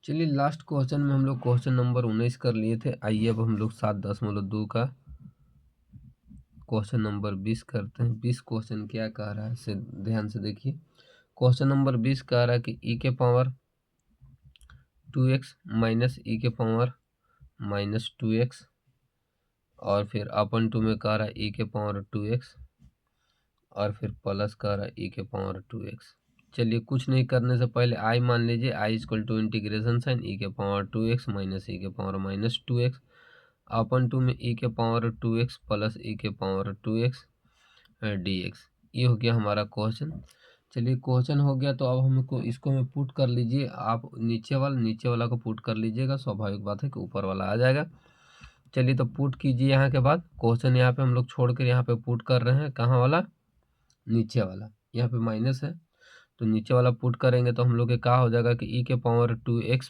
चलिए last question में हम लोग क्वेश्चन नंबर 19 कर लिए थे। आइए अब हम लोग 7.2 का क्वेश्चन नंबर 20 करते हैं। 20 क्वेश्चन क्या कह रहा है से ध्यान से देखिए। क्वेश्चन नंबर 20 कह रहा है कि ई के पावर 2x माइनस ई के पावर माइनस 2x और फिर अपन टू में कह रहा है ई के पावर 2x और फिर प्लस कह रहा है ई के पावर 2x। चलिए कुछ नहीं करने से पहले आई मान लीजिए, आई इक्वल टू इंटीग्रेशन साइन ई के पावर 2x माइनस ई के power minus 2x upon to में ई के पावर 2x प्लस ई के पावर 2x dx। ये हो गया हमारा क्वेश्चन। चलिए क्वेश्चन हो गया, तो अब हमको इसको में पुट कर लीजिए। आप नीचे वाला को पुट कर लीजिएगा, स्वाभाविक बात है कि ऊपर वाला आ जाएगा। चलिए तो पुट कीजिए। यहाँ के बाद क्वेश्चन यहाँ पे हम लोग छोड़ कर यहाँ पे पुट कर रहे हैं। कहाँ वाला? नीचे वाला। यहाँ पे माइनस है तो नीचे वाला पुट करेंगे तो हम लोग के क्या हो जाएगा कि ई के पावर 2x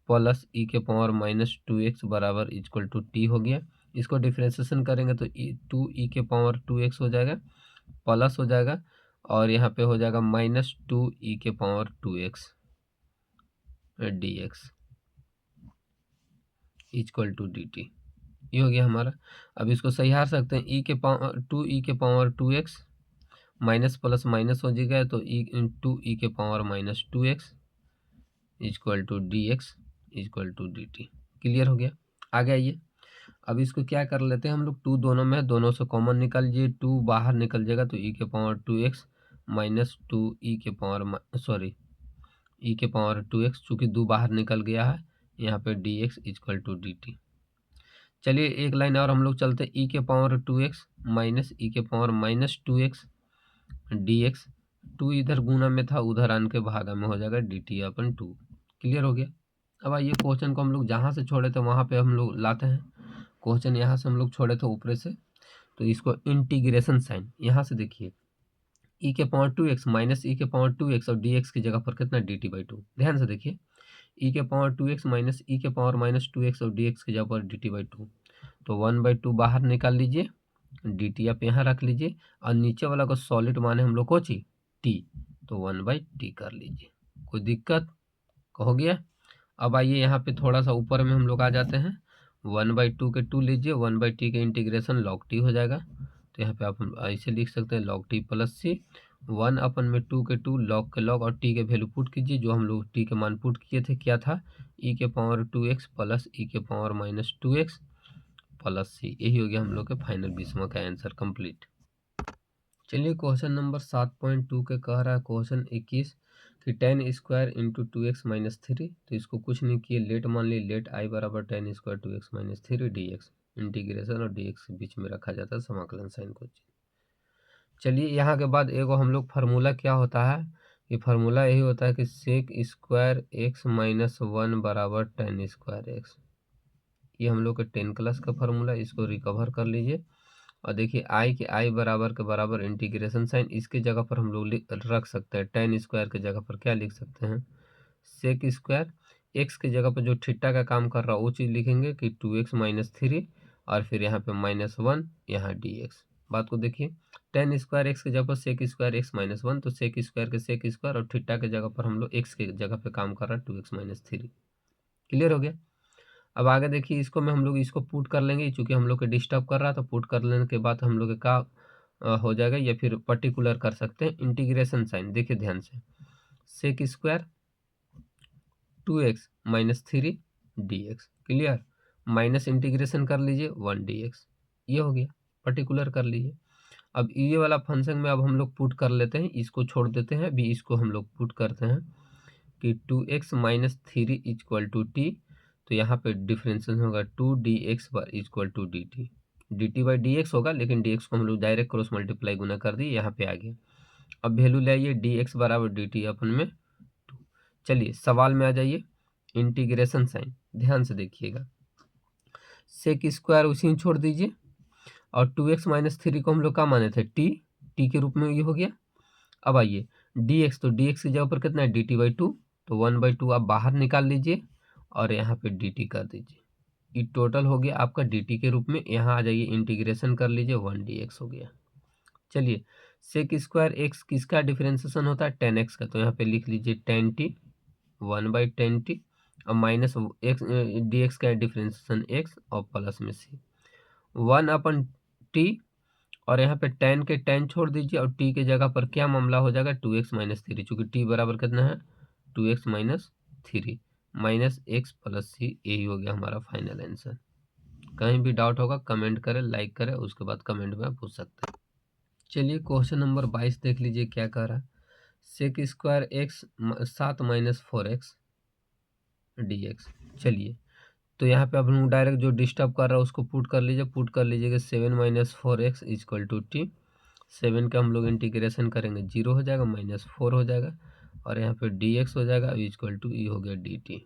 प्लस ई के पावर माइनस 2x बराबर इक्वल टू टी हो गया। इसको डिफ्रेंसिएशन करेंगे तो 2 ई के पावर 2x हो जाएगा, प्लस हो जाएगा और यहाँ पे हो जाएगा माइनस 2 ई के power 2x dx equal to dt। ये हो गया हमारा। अब इसको सही हार सकते हैं। ई के पावर 2 ई के power 2x minus plus minus हो जाएगा तो 2 ई के power minus 2x equal to dx equal to dt। Clear हो गया? आगे आइए। अब इसको क्या कर लेते हैं हम लोग, 2 दोनों में, दोनों से कॉमन निकल लीजिए। 2 बाहर निकल जाएगा तो ई के पावर 2x माइनस 2 ई के पावर सॉरी ई के पावर 2x, चूँकि 2 बाहर निकल गया है यहाँ पे dx इक्वल टू dt। चलिए एक लाइन और हम लोग चलते हैं। ई के पावर 2x माइनस ई के पावर माइनस 2x dx। 2 इधर गुना में था, उधर आन के भागा में हो जाएगा dt अपन 2। क्लियर हो गया? अब आइए क्वेश्चन को हम लोग जहाँ से छोड़े थे वहाँ पे हम लोग लाते हैं। क्वेश्चन यहाँ से हम लोग छोड़े थे ऊपर से, तो इसको इंटीग्रेशन साइन यहाँ से देखिए। ई के पावर 2x माइनस ई के पावर 2x और dx की जगह पर कितना dt/2। ध्यान से देखिए, ई के पावर 2x माइनस ई के पावर माइनस 2x और dx की जगह पर dt/2। तो 1/2 बाहर निकाल लीजिए, dt आप यहाँ रख लीजिए और नीचे वाला को सॉलिड माने हम लोग को टी, तो 1/t कर लीजिए। कोई दिक्कत? हो गया। अब आइए यहाँ पे थोड़ा सा ऊपर में हम लोग आ जाते हैं। 1/2 के 2 लीजिए, 1/t के इंटीग्रेशन लॉग टी हो जाएगा। तो यहाँ पे आप ऐसे लिख सकते हैं लॉग टी प्लस सी। 1 अपन में 2 के 2 लॉग के लॉग और टी के वैल्यू पुट कीजिए। जो हम लोग टी के मान पुट किए थे क्या था? ई के पावर 2x प्लस ई के पावर माइनस 2x प्लस सी। यही हो गया हम लोग के फाइनल 20वां का आंसर कंप्लीट। चलिए क्वेश्चन नंबर 7.2 के कह रहा है क्वेश्चन 21 कि 10² इंटू 2x माइनस 3। तो इसको कुछ नहीं किए, लेट मान ली। लेट आई बराबर 10² 2x माइनस 3 dx। इंटीग्रेशन और dx के बीच में रखा जाता है समाकलन साइन को। चलिए यहाँ के बाद एगो हम लोग फार्मूला क्या होता है, ये फार्मूला यही होता है कि सेक स्क्वायर एक्स माइनस 1 बराबर 10² x। ये हम लोग के 10 क्लास का फार्मूला, इसको रिकवर कर लीजिए। और देखिए आई के आई बराबर के बराबर इंटीग्रेशन साइन, इसके जगह पर हम लोग रख सकते हैं 10² के जगह पर क्या लिख सकते हैं? सेक स्क्वायर एक्स की जगह पर जो थीटा का काम कर रहा है वो चीज़ लिखेंगे कि 2x माइनस 3 और फिर यहाँ पे -1 यहाँ dx। बात को देखिए, 10² एक्स की जगह पर सेक स्क्वायर एक्स माइनस 1, तो सेक स्क्वायर के सेक स्क्वायर और थीटा के जगह पर हम लोग एक्स की जगह पे काम कर रहा है 2x माइनस 3। क्लियर हो गया? अब आगे देखिए, इसको में हम लोग इसको पुट कर लेंगे, चूंकि हम लोग के डिस्टर्ब कर रहा है तो पुट कर लेने के बाद हम लोग का हो जाएगा, या फिर पर्टिकुलर कर सकते हैं इंटीग्रेशन साइन। देखिए ध्यान से, sec square 2x minus 3 dx। Clear? Minus integration कर लीजिए 1 dx। ये हो गया, पर्टिकुलर कर लीजिए। अब ये वाला फंक्शन में अब हम लोग पुट कर लेते हैं, इसको छोड़ देते हैं, अभी इसको हम लोग पुट करते हैं कि 2x minus 3 equal to T. तो यहाँ पे डिफरेंशिएशन होगा 2 dx equal to dt। dt/dx होगा, लेकिन dx को हम लोग डायरेक्ट क्रॉस मल्टीप्लाई गुना कर दिए, यहाँ पे आ गया। अब वैल्यू ले आइए, dx बराबर dt अपन में 2। चलिए सवाल में आ जाइए, इंटीग्रेशन साइन ध्यान से देखिएगा। सेक स्क्वायर उसी में छोड़ दीजिए और 2x माइनस 3 को हम लोग क्या माने थे? टी के रूप में ये हो गया। अब आइए dx, तो dx की जगह पर कितना है? dt/2, तो 1/2 आप बाहर निकाल लीजिए और यहाँ पे dt कर दीजिए। ये टोटल हो गया आपका dt के रूप में। यहाँ आ जाइए, इंटीग्रेशन कर लीजिए, 1 dx हो गया। चलिए सेक स्क्वायर एक्स किसका डिफरेंशिएशन होता है? 10x का, तो यहाँ पे लिख लीजिए 10t 1/10t और माइनस एक्स डी एक्स का डिफ्रेंसिएशन एक्स और प्लस में सी 1/t और यहाँ पे टेन के टेन छोड़ दीजिए और टी के जगह पर क्या मामला हो जाएगा 2x-3 चूँकि टी बराबर कितना है 2x-3 माइनस एक्स प्लस सी यही हो गया हमारा फाइनल आंसर। कहीं भी डाउट होगा कमेंट करें, लाइक करें, उसके बाद कमेंट में पूछ सकते हैं। चलिए क्वेश्चन नंबर 22 देख लीजिए क्या कह रहा है। Sec square X 7 minus 4x dx। चलिए तो यहाँ पे अब हम डायरेक्ट जो डिस्टर्ब कर रहा है उसको पुट कर लीजिए, पुट कर लीजिएगा 7 minus 4x equal to T. 7 का हम लोग इंटीग्रेशन करेंगे 0 हो जाएगा, माइनस 4 हो जाएगा और यहाँ पे dx हो जाएगा इक्वल टू ई हो गया dt।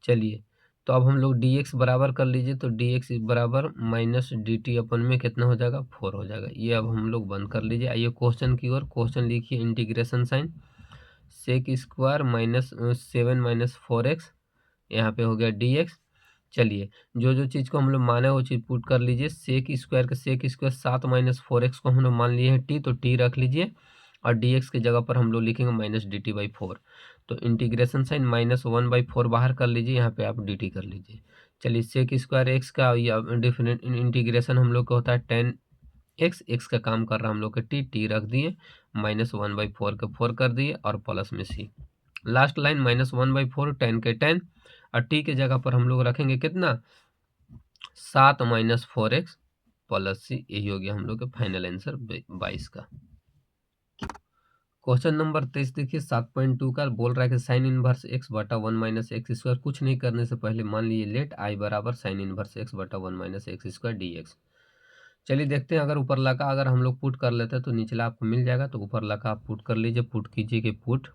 चलिए तो अब हम लोग dx बराबर कर लीजिए, तो dx बराबर माइनस dt अपन में कितना हो जाएगा 4 हो जाएगा। ये अब हम लोग बंद कर लीजिए। आइए क्वेश्चन की ओर। क्वेश्चन लिखिए integration sine sec square minus 7 minus 4x यहाँ पे हो गया dx। चलिए जो जो चीज़ को हम लोग माने वो चीज़ पुट कर लीजिए। सेक स्क्वायर का सेक स्क्वायर 7 माइनस 4x को हम लोग मान लिए हैं t, तो t रख लीजिए और dx की जगह पर हम लोग लिखेंगे माइनस dt/4। तो इंटीग्रेशन साइन -1/4 बाहर कर लीजिए, यहाँ पे आप dt कर लीजिए। चलिए सेक स्क्वायर एक्स का या डिफरेंट इंटीग्रेशन हम लोग का होता है 10x, एक्स का काम कर रहा है हम लोग का t रख दिए, -1/4 का 4 कर दिए और प्लस में c। लास्ट लाइन -1/4 10 के 10 और टी के जगह पर हम लोग रखेंगे कितना 7 माइनस 4x प्लस सी। यही हो गया हम लोग का फाइनल आंसर 22 का। क्वेश्चन नंबर 23 देखिए 7.2 का बोल रहा है कि साइन इनवर्स एक्स बटा 1 माइनस एक्स स्क्वायर। कुछ नहीं करने से पहले मान लीजिए लेट आई बराबर साइन इनवर्स एक्स बटा 1 माइनस एक्स स्क्वायर dx। चलिए देखते हैं, अगर ऊपर लगा अगर हम लोग पुट कर लेते हैं तो निचला आपको मिल जाएगा, तो ऊपर लगा आप पुट कर लीजिए। पुट कीजिए कि पुट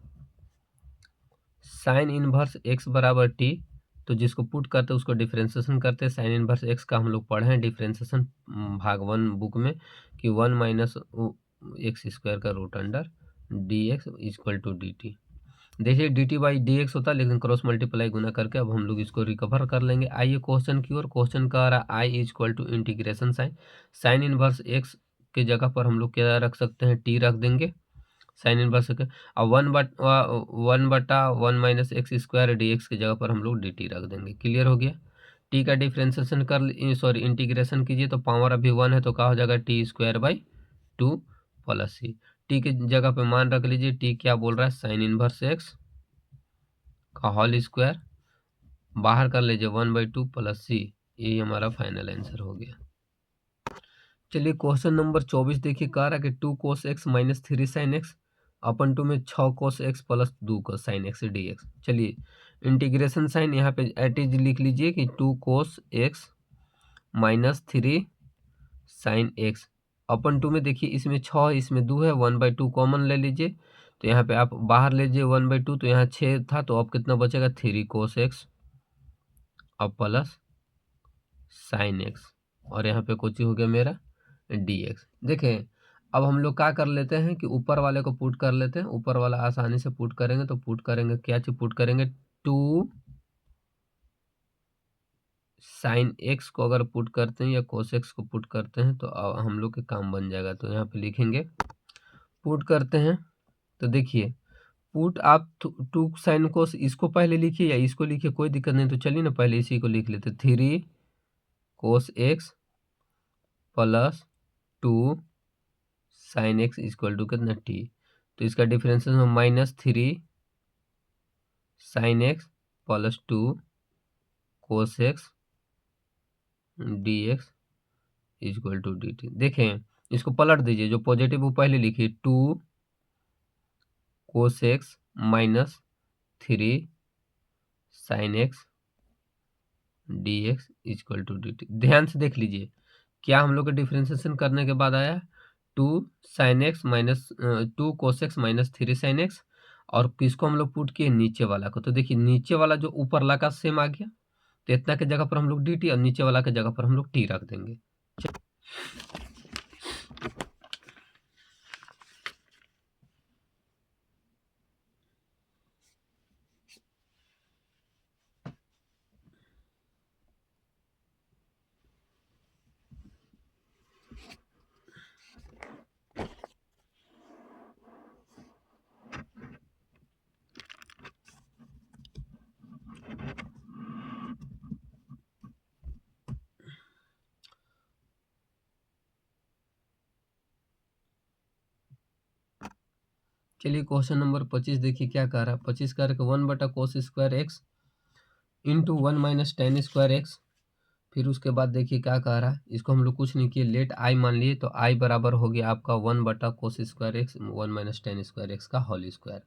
साइन इनवर्स एक्स बराबर टी, तो जिसको पुट करते हैं उसको डिफ्रेंसिएशन करते हैं। साइन इनवर्स एक्स का हम लोग पढ़े हैं डिफ्रेंसिएशन भाग 1 बुक में कि 1 माइनस एक्स स्क्वायर का root under d x equal to D t. देखिए d t by d x होता है, लेकिन क्रॉस मल्टीप्लाई गुना करके अब हम लोग इसको रिकवर कर लेंगे। आइए क्वेश्चन की ओर। क्वेश्चन कह रहा है I equal to integration sine sine inverse x के जगह पर हम लोग क्या रख सकते हैं टी रख देंगे साइन इनवर्स के, और 1/1 minus x square D x की जगह पर हम लोग डी टी रख देंगे। क्लियर हो गया। टी का डिफ्रेंसिएशन कर सॉरी इंटीग्रेशन कीजिए तो पावर अभी 1 है तो क्या हो जाएगा T square by 2 plus C. टी की जगह पे मान रख लीजिए, टी क्या बोल रहा है साइन इनवर्स एक्स का होल स्क्वायर बाहर कर लीजिए 1/2 प्लस सी। यही हमारा फाइनल आंसर हो गया। चलिए क्वेश्चन नंबर 24 देखिए कह रहा है कि 2 cos x minus 3 sine x upon 2 में 6 cos x plus 2 cos sine x D x. चलिए इंटीग्रेशन साइन यहाँ पे एट इज लिख लीजिए कि 2 cos x minus 3 sine x upon 2 में देखिए इसमें 6 इसमें 2 है, 1/2 कॉमन ले लीजिए तो यहाँ पे आप बाहर लीजिए 1/2, तो यहाँ 6 था तो अब कितना बचेगा 3 कोस एक्स और प्लस साइन एक्स और यहाँ पे कुछ हो गया मेरा dx। देखें अब हम लोग क्या कर लेते हैं कि ऊपर वाले को पुट कर लेते हैं। ऊपर वाला आसानी से पुट करेंगे तो पुट करेंगे क्या चीज पुट करेंगे 2 साइन एक्स को अगर पुट करते हैं या कोस एक्स को पुट करते हैं तो हम लोग के काम बन जाएगा। तो यहाँ पे लिखेंगे पुट करते हैं तो देखिए पुट आप 2 साइन कोस इसको पहले लिखिए या इसको लिखिए कोई दिक्कत नहीं। तो चलिए ना पहले इसी को लिख लेते 3 cos x plus 2 sine X equal to कितना टी। तो इसका differential -3 sine X plus 2 cos X D x equal to D T. देखें इसको पलट दीजिए, जो पॉजिटिव वो पहले लिखिए 2 cos x minus 3 sine x D x equal to D T. ध्यान से देख लीजिए क्या हम लोग का डिफ्रेंसिएशन करने के बाद आया 2 sine x minus 2 cos x minus 3 sine x और किसको हम लोग पुट किए नीचे वाला को। तो देखिए नीचे वाला जो ऊपर ला का सेम आ गया, तो इतना के जगह पर हम लोग डी टी और नीचे वाला के जगह पर हम लोग टी रख देंगे। चलिए क्वेश्चन नंबर 25 देखिए क्या कह रहा है। 25 कह रहा है कि 1/cos² x into 1 minus ten square x. फिर उसके बाद देखिए क्या कह रहा है, इसको हम लोग कुछ नहीं किए, लेट आई मान लिए, तो आई बराबर हो गया आपका 1/cos² x 1 minus ten square x का होल स्क्वायर।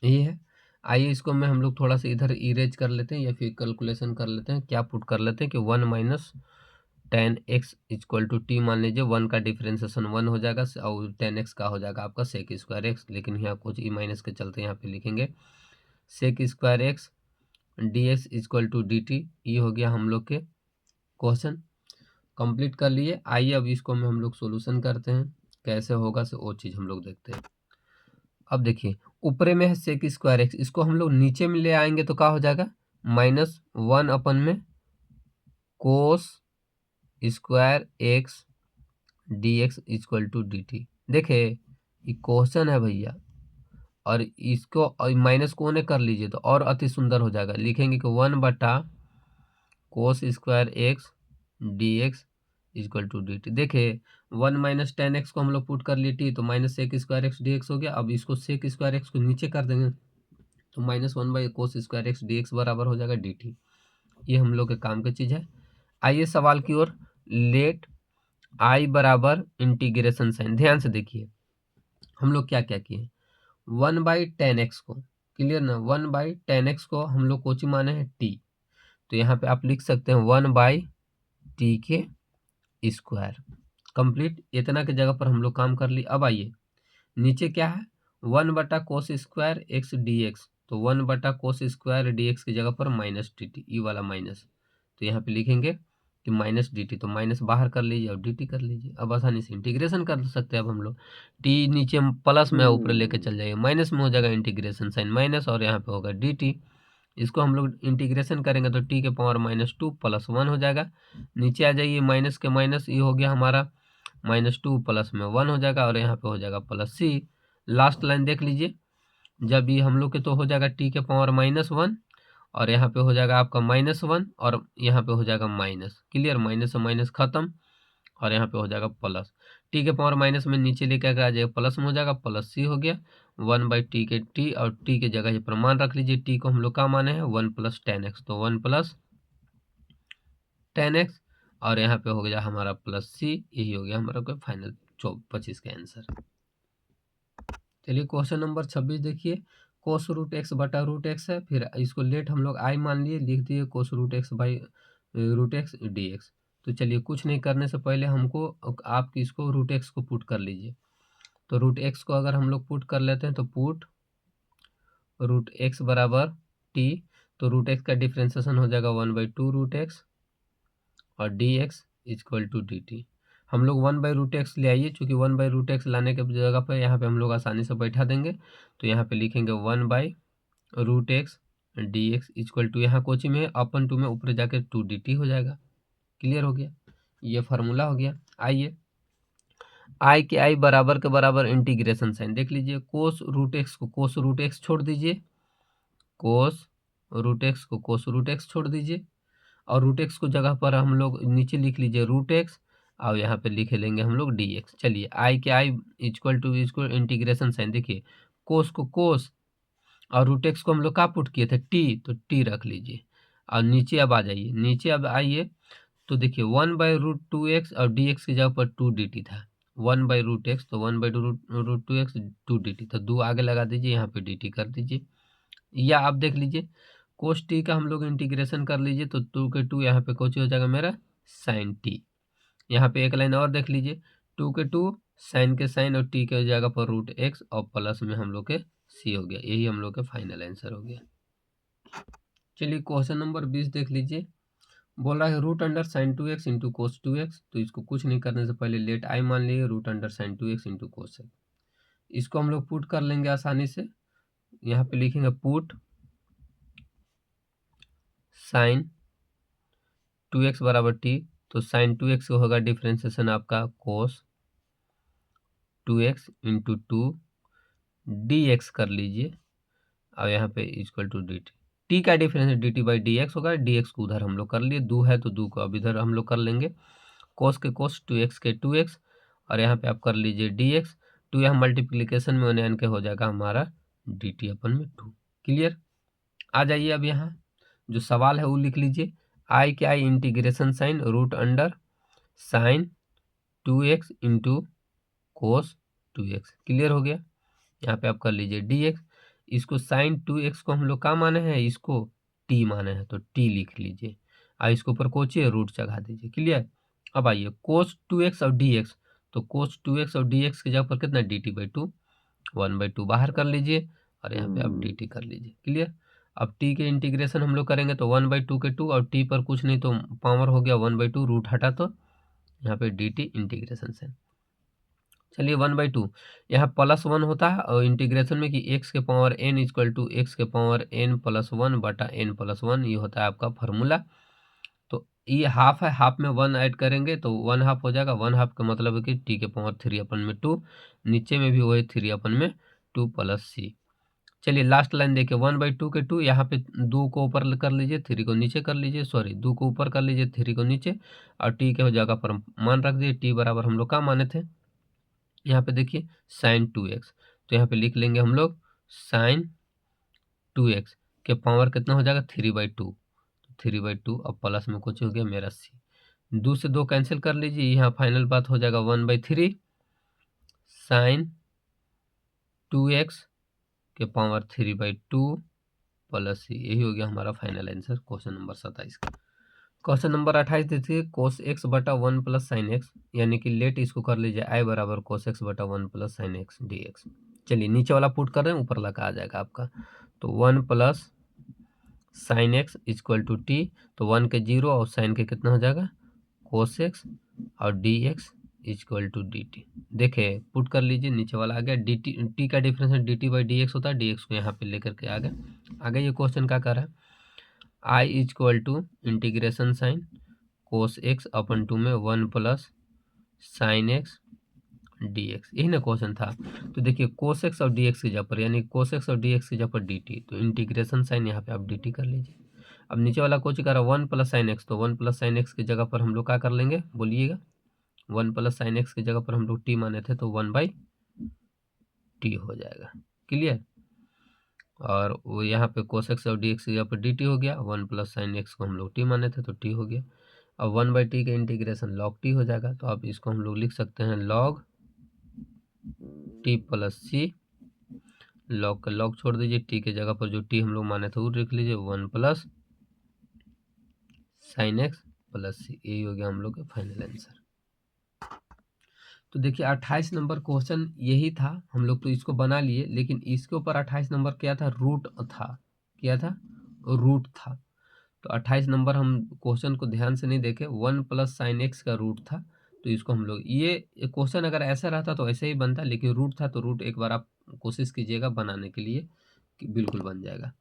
यही है। आइए इसको में हम लोग थोड़ा सा इधर इरेज कर लेते हैं या फिर कैलकुलेशन कर लेते हैं। क्या पुट कर लेते हैं कि 1 minus ten X equal to T मान लीजिए, 1 का डिफ्रेंसिएशन 1 हो जाएगा और 10x का हो जाएगा आपका सेक स्क्वायर एक्स। लेकिन यहाँ कुछ ई माइनस के चलते यहाँ पे लिखेंगे sec square X D x equal to D T. ये हो गया हम लोग के क्वेश्चन कंप्लीट कर लिए। आइए अब इसको में हम लोग सोल्यूशन करते हैं, कैसे होगा से वो चीज़ हम लोग देखते हैं। अब देखिए ऊपरे में है सेक स्क्वायर एक्स, इसको हम लोग नीचे में ले आएंगे तो क्या हो जाएगा, -1 अपन में cos square X D x equal to D T. देखे ये क्वेश्चन है भैया, और इसको माइनस को ने कर लीजिए तो और अति सुंदर हो जाएगा। लिखेंगे कि 1/cos² X D x equal to D T. देखे 1 माइनस टेन एक्स को हम लोग पुट कर लिए टी, तो minus sec square X D X हो गया। अब इसको सेक स्क्वायर एक्स को नीचे कर देंगे तो -1/cos² एक्स डी एक्स बराबर हो जाएगा डी टी। ये हम लोग के काम की चीज़ है। आइए सवाल की ओर। लेट आई बराबर इंटीग्रेशन साइन, ध्यान से देखिए हम लोग क्या क्या किए। 1/10x को, क्लियर ना, 1/10x को हम लोग कोची माने हैं टी, तो यहाँ पे आप लिख सकते हैं 1/t के स्क्वायर। कंप्लीट, इतना के जगह पर हम लोग काम कर लिए। अब आइए नीचे क्या है, 1/cos² एक्स डी एक्स, तो 1/cos² डी एक्स की जगह पर माइनस टी टी, ई वाला माइनस, तो यहाँ पे लिखेंगे कि माइनस डी टी, तो माइनस बाहर कर लीजिए और डी टी कर लीजिए। अब आसानी से इंटीग्रेशन कर सकते हैं। अब हम लोग टी नीचे प्लस में ऊपर लेके चल जाइए, माइनस में हो जाएगा इंटीग्रेशन साइन माइनस, और यहाँ पे होगा डी टी। इसको हम लोग इंटीग्रेशन करेंगे तो टी के पावर -2 + 1 हो जाएगा। नीचे आ जाइए, माइनस के माइनस ये हो गया हमारा -2 + में 1 हो जाएगा, और यहाँ पे हो जाएगा +c। लास्ट लाइन देख लीजिए, जब ये हम लोग के तो हो जाएगा टी के पावर -1, और यहाँ पे हो जाएगा आपका -1, और यहाँ पे हो जाएगा माइनस। क्लियर, माइनस से माइनस खत्म, और यहाँ पे हो जाएगा प्लस। टी के पावर माइनस में नीचे लेके आ जाएगा प्लस में हो जाएगा, +c हो गया 1/t के टी, और टी के जगह पर मान रख लीजिए। टी को हम लोग का माने हैं 1 + 10x, तो 1 + 10x, और यहाँ पे हो गया हमारा +c। यही हो गया हमारा कोई फाइनल 25 का आंसर। चलिए क्वेश्चन नंबर 26 देखिए। कोस रूट एक्स बटा रूट एक्स है, फिर इसको लेट हम लोग आई मान लिए, लिख दिए cos root x by root x D x. तो चलिए कुछ नहीं करने से पहले हमको आप इसको रूट एक्स को पुट कर लीजिए। तो रूट एक्स को अगर हम लोग पुट कर लेते हैं तो पुट रूट एक्स बराबर टी, तो रूट एक्स का डिफ्रेंसिएशन हो जाएगा 1/2 रूट एक्स, और D x equal to D T. हम लोग 1/√x ले आइए, चूँकि 1/√x लाने के जगह पर यहाँ पे हम लोग आसानी से बैठा देंगे, तो यहाँ पे लिखेंगे 1/√x D x equal to, यहाँ कोची में अपन टू में ऊपर जाके 2dt हो जाएगा। क्लियर हो गया, ये फार्मूला हो गया। आइए आई के आई बराबर के बराबर इंटीग्रेशन साइन देख लीजिए। कोस रूट एक्स को कोस रूट एक्स छोड़ दीजिए, कोस रूट एक्स को कोस रूट एक्स छोड़ दीजिए, और रूट एक्स को जगह पर हम लोग नीचे लिख लीजिए रूट एक्स, और यहाँ पे लिख लेंगे हम लोग डी एक्स। चलिए आई के आई इक्वल टू इंटीग्रेशन साइन, देखिए कोस को कोस और रूट एक्स को हम लोग का पुट किए थे टी, तो टी रख लीजिए, और नीचे अब आ जाइए। नीचे अब आइए तो देखिए 1/√2x और डी एक्स की जगह पर 2dt था, 1/√x, तो 1/√2x 2dt, तो 2 आगे लगा दीजिए, यहाँ पे dt कर दीजिए। या आप देख लीजिए कोस टी का हम लोग इंटीग्रेशन कर लीजिए, तो 2 के 2 यहाँ पे कोच हो जाएगा मेरा साइन टी। यहाँ पे एक लाइन और देख लीजिए, 2 के 2 साइन के साइन, और टी के जगह पर रूट एक्स, और प्लस में हम लोग के सी हो गया। यही हम लोग के फाइनल आंसर हो गया। चलिए क्वेश्चन नंबर 20 देख लीजिए। बोल रहा है √sin2x इंटू कोस 2x, तो इसको कुछ नहीं करने से पहले लेट आई मान लिए √sin2x इंटू कोस एक्स। इसको हम लोग पुट कर लेंगे आसानी से। यहाँ पे लिखेंगे पुट sin 2x बराबर टी, तो sin 2x को होगा डिफ्रेंसिएशन आपका कोस 2x इंटू 2 dx कर लीजिए, और यहाँ पे इक्वल टू डी टी का difference D t by d x होगा। डी एक्स को उधर हम लोग कर लिए, 2 है तो 2 को अब इधर हम लोग कर लेंगे। कोस के कोस 2x के 2x, और यहाँ पे आप कर लीजिए डी एक्स, 2 यहाँ मल्टीप्लिकेशन में 1 के हो जाएगा हमारा dt अपन में 2। क्लियर। आ जाइए अब यहाँ जो सवाल है वो लिख लीजिए। आई के I integration sine root under sine 2x into cos 2x। Clear हो गया। यहाँ पे आप कर लीजिए dx। इसको साइन 2x को हम लोग क्या माने हैं, इसको t माने हैं, तो t लिख लीजिए। और इसके ऊपर कोचिए रूट चढ़ा दीजिए। क्लियर। अब आइए कोस 2x और dx, तो कोस 2x और dx की जगह पर कितना dt/2, 1/2 बाहर कर लीजिए और यहाँ पे आप dt कर लीजिए। क्लियर। अब t के इंटीग्रेशन हम लोग करेंगे तो 1/2 के 2 और t पर कुछ नहीं तो पावर हो गया 1/2, रूट हटा तो यहाँ पे dt इंटीग्रेशन से। चलिए 1/2 यहाँ +1 होता है और इंटीग्रेशन में कि x के power n equal to x के पावर n प्लस 1 बटा n प्लस 1, ये होता है आपका फार्मूला। तो ये हाफ है, हाफ में 1 ऐड करेंगे तो 1 हाफ हो जाएगा। 1 हाफ का मतलब है कि t के पावर 3 अपन में 2, नीचे में भी वही 3 अपन में 2 प्लस c। चलिए लास्ट लाइन देखिए 1/2 के 2, यहाँ पे 2 को ऊपर कर लीजिए, 3 को नीचे कर लीजिए, सॉरी 2 को ऊपर कर लीजिए, 3 को नीचे, और t के जगह पर मान रख दीजिए। t बराबर हम लोग क्या माने थे, यहाँ पे देखिए साइन 2x, तो यहाँ पे लिख लेंगे हम लोग साइन 2x के पावर कितना हो जाएगा 3/2, 3/2 अब प्लस में कुछ हो गया मेरा c। 2 से 2 कैंसिल कर लीजिए, यहाँ फाइनल बात हो जाएगा 1/3 साइन 2x के पावर 3/2 प्लस c। यही हो गया हमारा फाइनल आंसर क्वेश्चन नंबर 27 का। क्वेश्चन नंबर 28 देखिए कोस x बटा 1 प्लस साइन एक्स, यानी कि लेट इसको कर लीजिए आई बराबर कोस x बटा 1 प्लस साइन एक्स dx। चलिए नीचे वाला पुट कर रहे हैं, ऊपर लगा आ जाएगा आपका, तो 1 plus sine X equal to T, तो 1 के 0 और साइन के कितना हो जाएगा कोस x और dx इक्वल टू dt। देखिए पुट कर लीजिए, नीचे वाला आ गया dt, t का डिफरेंस dt/dx होता है, dx को यहाँ पे लेकर के आ गया। आगे ये क्वेश्चन क्या कर रहा है, I equal to integration sine cos x upon 2 में 1 प्लस साइन एक्स dx, यही ना क्वेश्चन था। तो देखिए कोस एक्स और dx की जगह पर, यानी कोस एक्स और dx की जगह पर dt, तो इंटीग्रेशन साइन यहाँ पे आप dt कर लीजिए। अब नीचे वाला कुछ कर रहा है 1 प्लस साइन एक्स, तो 1 प्लस साइन एक्स की जगह पर हम लोग क्या कर लेंगे बोलिएगा, 1 प्लस साइन एक्स की जगह पर हम लोग t माने थे तो 1/t हो जाएगा। क्लियर। और वो यहाँ पे कोस एक्स और dx की जगह पर dt हो गया, 1 प्लस साइन एक्स को हम लोग t माने थे तो t हो गया। अब 1/t का इंटीग्रेशन log t हो जाएगा, तो आप इसको हम लोग लिख सकते हैं log t plus c। log का log छोड़ दीजिए, t के जगह पर जो t हम लोग माने थे वो लिख लीजिए 1 plus sine X plus c। यही हो गया हम लोग का फाइनल आंसर। तो देखिए 28 नंबर क्वेश्चन यही था, हम लोग तो इसको बना लिए, लेकिन इसके ऊपर 28 नंबर क्या था, रूट था। क्या था, रूट था। तो 28 नंबर हम क्वेश्चन को ध्यान से नहीं देखे, 1 प्लस साइन एक्स का रूट था, तो इसको हम लोग, ये क्वेश्चन अगर ऐसा रहता तो ऐसे ही बनता, लेकिन रूट था तो रूट एक बार आप कोशिश कीजिएगा बनाने के लिए कि बिल्कुल बन जाएगा।